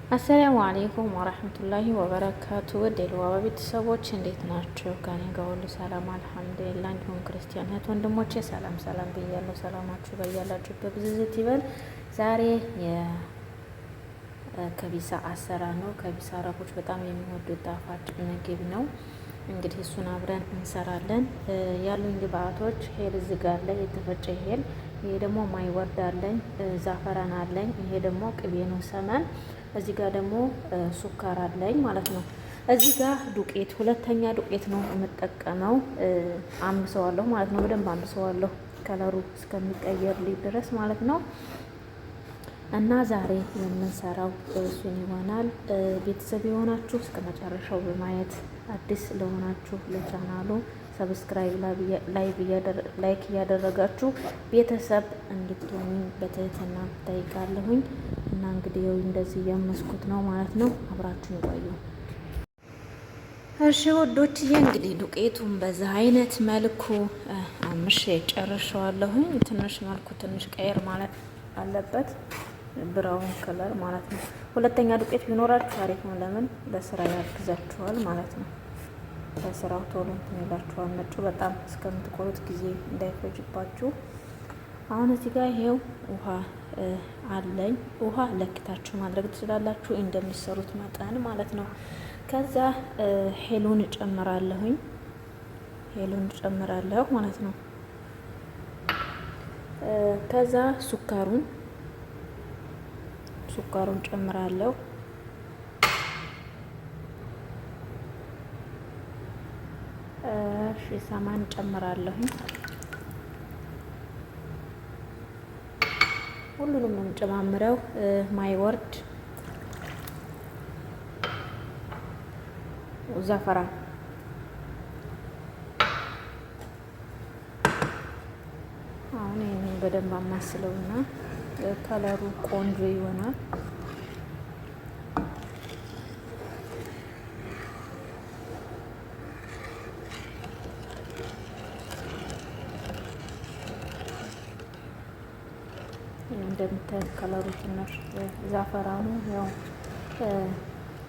አሰላሙ አሌይኩም ወረህመቱላሂ ወበረካቱ። ውድ የልዋባ ቤተሰቦች እንዴት ናቸው? ከኔ ጋር ሁሉ ሰላም አልሐምዱሊላህ። እንዲሁም ክርስቲያን እህት ወንድሞቼ ሰላም ሰላም ብያለሁ። ሰላማችሁ በያላችሁበት ብዝዝት ይበል። ዛሬ የከቢሳ አሰራር ነው። ከቢሳ አረቦች በጣም የሚወዱት ጣፋጭ ምግብ ነው። እንግዲህ እሱን አብረን እንሰራለን። ያሉኝ ግብአቶች ሄል እዚህ ጋር ላይ የተፈጨ ሄል፣ ይሄ ደግሞ ማይወርድ አለኝ፣ ዛፈራን አለኝ፣ ይሄ ደግሞ ቅቤ ነው ሰመን፣ እዚህ ጋር ደግሞ ሱካር አለኝ ማለት ነው። እዚህ ጋር ዱቄት፣ ሁለተኛ ዱቄት ነው የምጠቀመው። አምሰዋለሁ ማለት ነው። በደንብ አምሰዋለሁ ከለሩ እስከሚቀየርልኝ ድረስ ማለት ነው። እና ዛሬ የምንሰራው እሱን ይሆናል። ቤተሰብ የሆናችሁ እስከ መጨረሻው በማየት አዲስ ለሆናችሁ ለቻናሉ ሰብስክራይብ ላይክ እያደረጋችሁ ቤተሰብ እንድትሆኑ በትህትና ጠይቃለሁኝ። እና እንግዲህ እንደዚህ እያመስኩት ነው ማለት ነው። አብራችሁ ይቆዩ። እሺ ወዶችዬ፣ እንግዲህ ዱቄቱን በዛ አይነት መልኩ አምሼ ጨርሻዋለሁኝ። ትንሽ መልኩ ትንሽ ቀየር ማለት አለበት፣ ብራውን ከለር ማለት ነው። ሁለተኛ ዱቄት ቢኖራችሁ አሪፍ ነው። ለምን ለስራ ያግዛችኋል ማለት ነው። ለስራው ቶሎ እንትን ይላችኋል። ነጩ በጣም እስከምትቆሉት ጊዜ እንዳይፈጅባችሁ። አሁን እዚህ ጋር ይሄው ውሃ አለኝ። ውሃ ለክታችሁ ማድረግ ትችላላችሁ እንደምትሰሩት መጠን ማለት ነው። ከዛ ሄሉን እጨምራለሁኝ። ሄሉን እጨምራለሁ ማለት ነው። ከዛ ሱካሩን ጨምራለሁ። እሺ ሰማን ጨምራለሁኝ። ሁሉንም ነው የምጨማምረው። ማይወርድ ዛፈራን አሁን ይሄንን በደንብ አማስለውና ከለሩ ቆንጆ ይሆናል። እንደምታዩት ከለሩ ትንሽ ዛፈራኑ ያው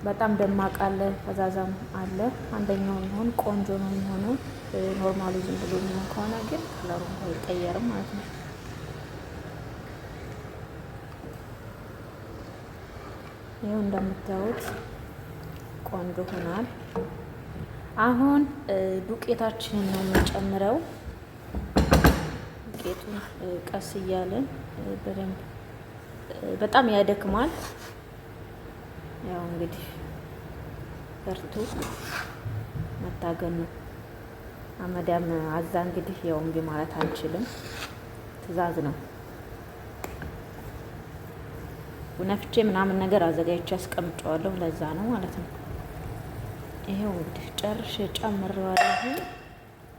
በጣም ደማቅ አለ፣ ፈዛዛም አለ። አንደኛው የሚሆን ቆንጆ ነው የሚሆነው። ኖርማሉ ዝም ብሎ የሚሆን ከሆነ ግን ከለሩ አይቀየርም ማለት ነው። ይኸው እንደምታዩት ቆንጆ ሆኗል። አሁን ዱቄታችንን ነው የምንጨምረው። ዱቄቱን ቀስ እያለን በደንብ በጣም ያደክማል። ያው እንግዲህ በርቱ፣ መታገል ነው። አመዳም አዛ እንግዲህ ያው እምቢ ማለት አንችልም፣ ትዕዛዝ ነው። ነፍቼ ምናምን ነገር አዘጋጅቼ አስቀምጨዋለሁ። ለዛ ነው ማለት ነው። ይሄው እንግዲህ ጨርሼ ጨምሬዋለሁ።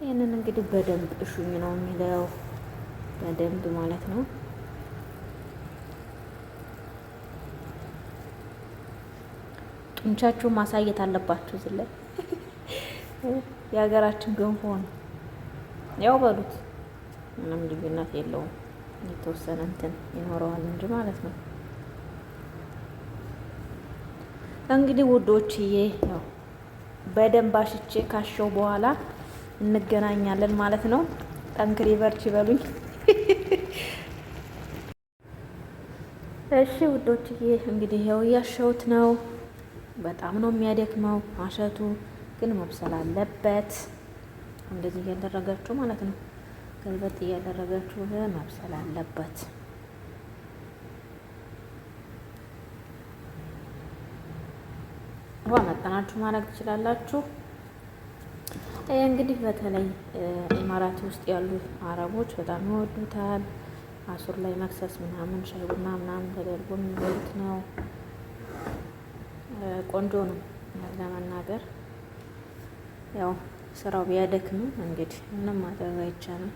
ይሄንን እንግዲህ በደንብ እሹኝ ነው የሚለው፣ በደንብ ማለት ነው። ጡንቻችሁን ማሳየት አለባችሁ። ዝለ የሀገራችን ገንፎ ነው ያው በሉት፣ ምንም ልዩነት የለውም። የተወሰነ እንትን ይኖረዋል እንጂ ማለት ነው። እንግዲህ ውዶችዬ ያው በደንብ አሽቼ ካሸው በኋላ እንገናኛለን ማለት ነው። ጠንክሪ በርቺ በሉኝ። እሺ ውዶችዬ፣ እንግዲህ ያው እያሸሁት ነው። በጣም ነው የሚያደክመው ማሸቱ፣ ግን መብሰል አለበት። እንደዚህ እያደረጋችሁ ማለት ነው፣ ገልበጥ እያደረጋችሁ መብሰል አለበት። ውሃ መጠናችሁ ማድረግ ትችላላችሁ። ይህ እንግዲህ በተለይ ኢማራት ውስጥ ያሉ አረቦች በጣም ይወዱታል። አሱር ላይ መክሰስ ምናምን ሻይ ቡና ምናምን ተደርጎ የሚበሉት ነው። ቆንጆ ነው ለመናገር። ያው ስራው ቢያደክም እንግዲህ ምንም ማድረግ አይቻልም።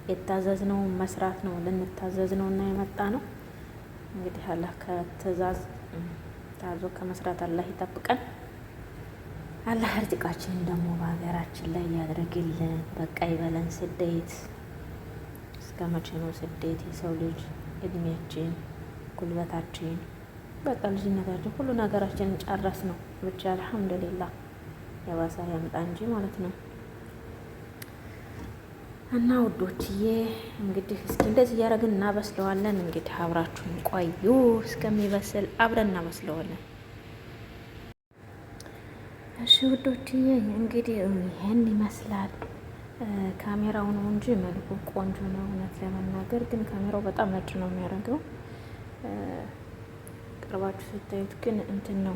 የታዘዝነው መስራት ነው፣ ልንታዘዝ ነው እና የመጣ ነው። እንግዲህ አላህ ከትዕዛዝ ታዞ ከመስራት አላህ ይጠብቀን። አላህ እርዝቃችንን ደግሞ በሀገራችን ላይ ያድርግልን። በቃ ይበለን። ስደት እስከ መቼ ነው ስደት? የሰው ልጅ እድሜያችን ጉልበታችን በቃ ልጅነታችን ሁሉ ነገራችንን ጨረስ ነው። ብቻ አልሐምዱሊላህ የባሰ ያምጣ እንጂ ማለት ነው። እና ውዶችዬ እንግዲህ እስኪ እንደዚህ እያደረግን እናበስለዋለን። እንግዲህ አብራችሁን ቆዩ፣ እስከሚበስል አብረን እናበስለዋለን። እሺ ውዶችዬ እንግዲህ ይህን ይመስላል። ካሜራው ነው እንጂ መልኩ ቆንጆ ነው። እውነት ለመናገር ግን ካሜራው በጣም ነጭ ነው የሚያደርገው። ቅርባችሁ ስታዩት ግን እንትን ነው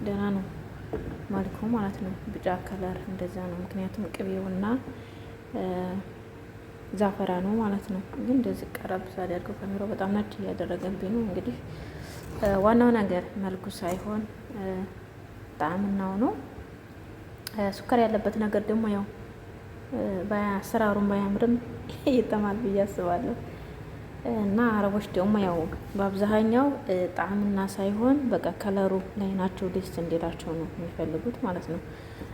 ደህና ነው መልኩ ማለት ነው። ቢጫ ከለር እንደዛ ነው። ምክንያቱም ቅቤውና ዛፈራ ነው ማለት ነው። ግን እንደዚህ ቀረብ ሳደርገው ካሜራው በጣም ነጭ እያደረገብኝ ነው። እንግዲህ ዋናው ነገር መልኩ ሳይሆን ጣዕምናው ነው። ሱከር ያለበት ነገር ደግሞ ያው አሰራሩን ባያምርም ይጠማል ብዬ አስባለሁ። እና አረቦች ደግሞ ያው በአብዛኛው ጣዕምና ሳይሆን በቃ ከለሩ ላይ ናቸው፣ ደስ እንዲላቸው ነው የሚፈልጉት ማለት ነው።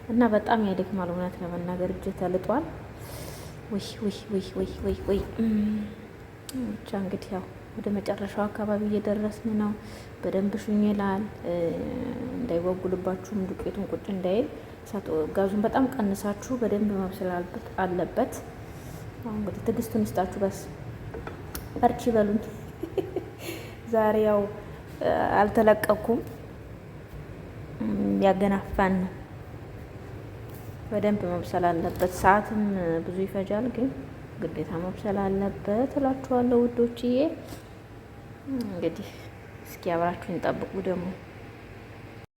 እና በጣም ያደክማል እውነት ለመናገር እጅ ተልጧል። ወይ ብቻ እንግዲህ ያው ወደ መጨረሻው አካባቢ እየደረስን ነው። በደንብ ሹኝ ይላል እንዳይወጉልባችሁም ዱቄቱን ቁጭ እንዳይል ጋዙን በጣም ቀንሳችሁ በደንብ መብሰል አለበት። አሁን እንግዲህ ትዕግስቱን ይስጣችሁ። በስ በርቺ በሉኝ። ዛሬ ያው አልተለቀኩም፣ ያገናፋን ነው። በደንብ መብሰል አለበት። ሰዓትም ብዙ ይፈጃል፣ ግን ግዴታ መብሰል አለበት እላችኋለሁ ውዶችዬ። እንግዲህ እስኪ አብራችሁን ጠብቁ ደግሞ